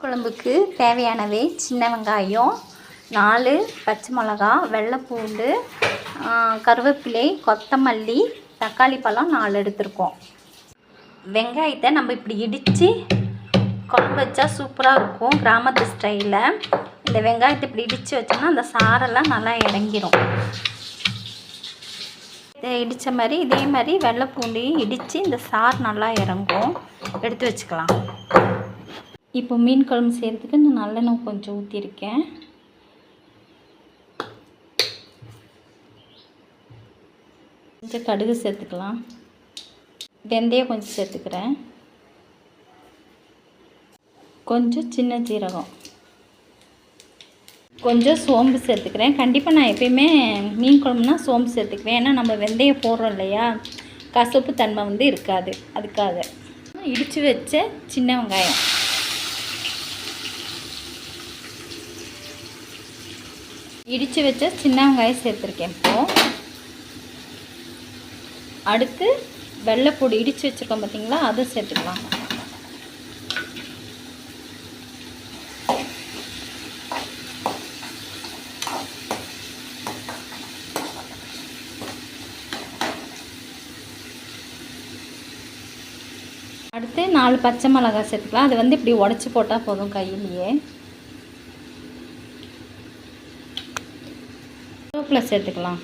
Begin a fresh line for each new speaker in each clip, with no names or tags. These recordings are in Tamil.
குழம்புக்கு தேவையானவை சின்ன வெங்காயம் 4 பச்சை மிளகா, வெள்ளை பூண்டு, கருவேப்பிலை, கொத்தமல்லி, தக்காளி பழம் 4 எடுத்திருக்கோம். வெங்காயத்தை நம்ம இப்படி இடித்து குழம்பு வச்சா சூப்பராக இருக்கும். கிராமத்து ஸ்டைலில் இந்த வெங்காயத்தை இப்படி இடித்து வச்சோம்னா அந்த சாரெல்லாம் நல்லா இறங்கிடும். இதை இடித்த மாதிரி இதே மாதிரி வெள்ளை பூண்டையும் இடித்து இந்த சாறு நல்லா இறங்கும். எடுத்து வச்சுக்கலாம். இப்போ மீன் குழம்பு செய்கிறதுக்கு நான் நல்லெண்ணெய் கொஞ்சம் ஊற்றிருக்கேன். கொஞ்சம் கடுகு சேர்த்துக்கலாம். வெந்தயம் கொஞ்சம் சேர்த்துக்கிறேன். கொஞ்சம் சின்ன ஜீரகம், கொஞ்சம் சோம்பு சேர்த்துக்கிறேன். கண்டிப்பாக நான் எப்பயுமே மீன் குழம்புனா சோம்பு சேர்த்துக்குவேன். ஏன்னா நம்ம வெந்தயம் போடுறோம் இல்லையா, கசப்பு தன்மை இருக்காது. அதுக்காக இடித்து வச்ச சின்ன வெங்காயம், இடித்து வச்ச சின்ன வெங்காயம் சேர்த்துருக்கேன். இப்போது அடுத்து வெள்ளைப்பூடி இடித்து வச்சுருக்கோம் பார்த்தீங்களா, அதை சேர்த்துக்கலாம். அடுத்து 4 பச்சை மிளகாய் சேர்த்துக்கலாம். அது இப்படி உடச்சி போட்டால் போதும் கையிலேயே. கருவேப்பிலை சேர்த்துக்கலாம்.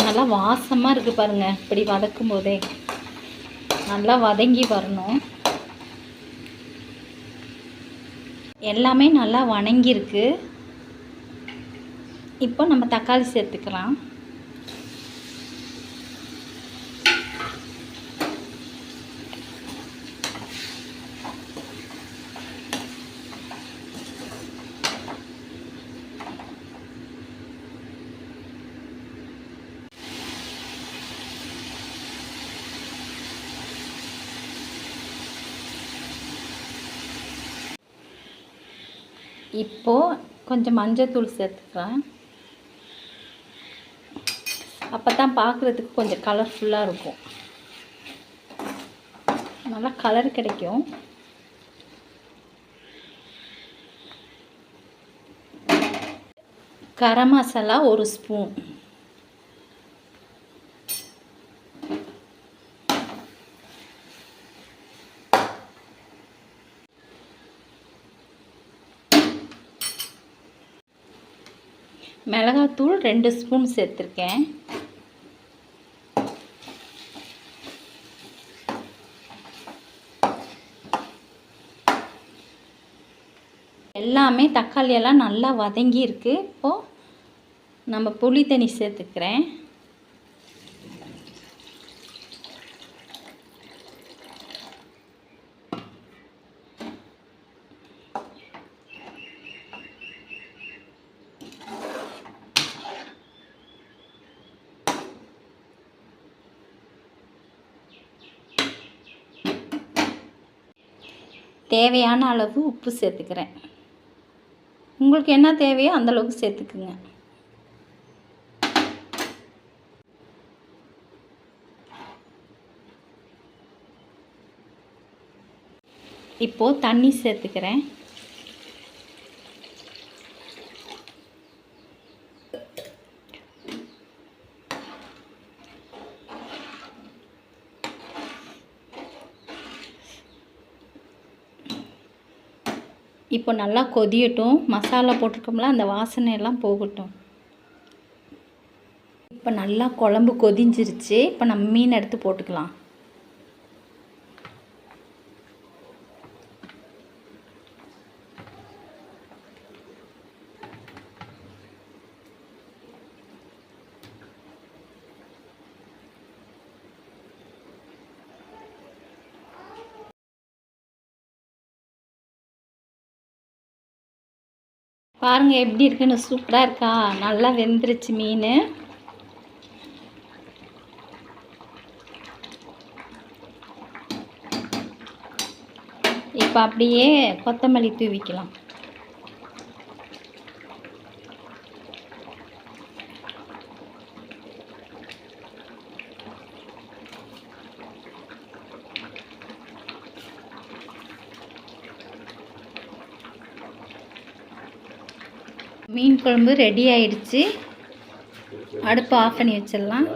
நல்லா வாசமாக இருக்குது பாருங்கள். இப்படி வதக்கும் போதே நல்லா வதங்கி வரணும். எல்லாமே நல்லா வணங்கியிருக்கு. இப்போ நம்ம தக்காளி சேர்த்துக்கலாம். இப்போது கொஞ்சம் மஞ்சள்தூள் சேர்த்துக்கிறேன். அப்போ தான் பார்க்குறதுக்கு கொஞ்சம் கலர்ஃபுல்லாக இருக்கும். நல்லா கலர் கிடைக்கும். கரம் மசாலா 1 ஸ்பூன், மிளகாத்தூள் 2 ஸ்பூன் சேர்த்துருக்கேன். எல்லாமே தக்காளி எல்லாம் நல்லா வதங்கி இருக்கு. இப்போது நம்ம புளி தண்ணி சேர்த்துக்கிறேன். தேவையான அளவு உப்பு சேர்த்துக்கிறேன். உங்களுக்கு என்ன தேவையோ அந்த அளவுக்கு சேர்த்துக்குங்க. இப்போது தண்ணி சேர்த்துக்கிறேன். இப்போ நல்லா கொதியட்டும். மசாலா போட்டிருக்கோம்ல, அந்த வாசனையெல்லாம் போகட்டும். இப்போ நல்லா குழம்பு கொதிஞ்சிருச்சு. இப்போ நம்ம மீன் எடுத்து போட்டுக்கலாம். பாருங்கள் எப்படி இருக்குன்னு. சூப்பராக இருக்கா? நல்லா வெந்துருச்சு மீன். இப்போ அப்படியே கொத்தமல்லி தூவிக்கலாம். மீன் குழம்பு ரெடி ஆயிடுச்சு. அடுப்பு ஆஃப் பண்ணி வச்சிடலாம்.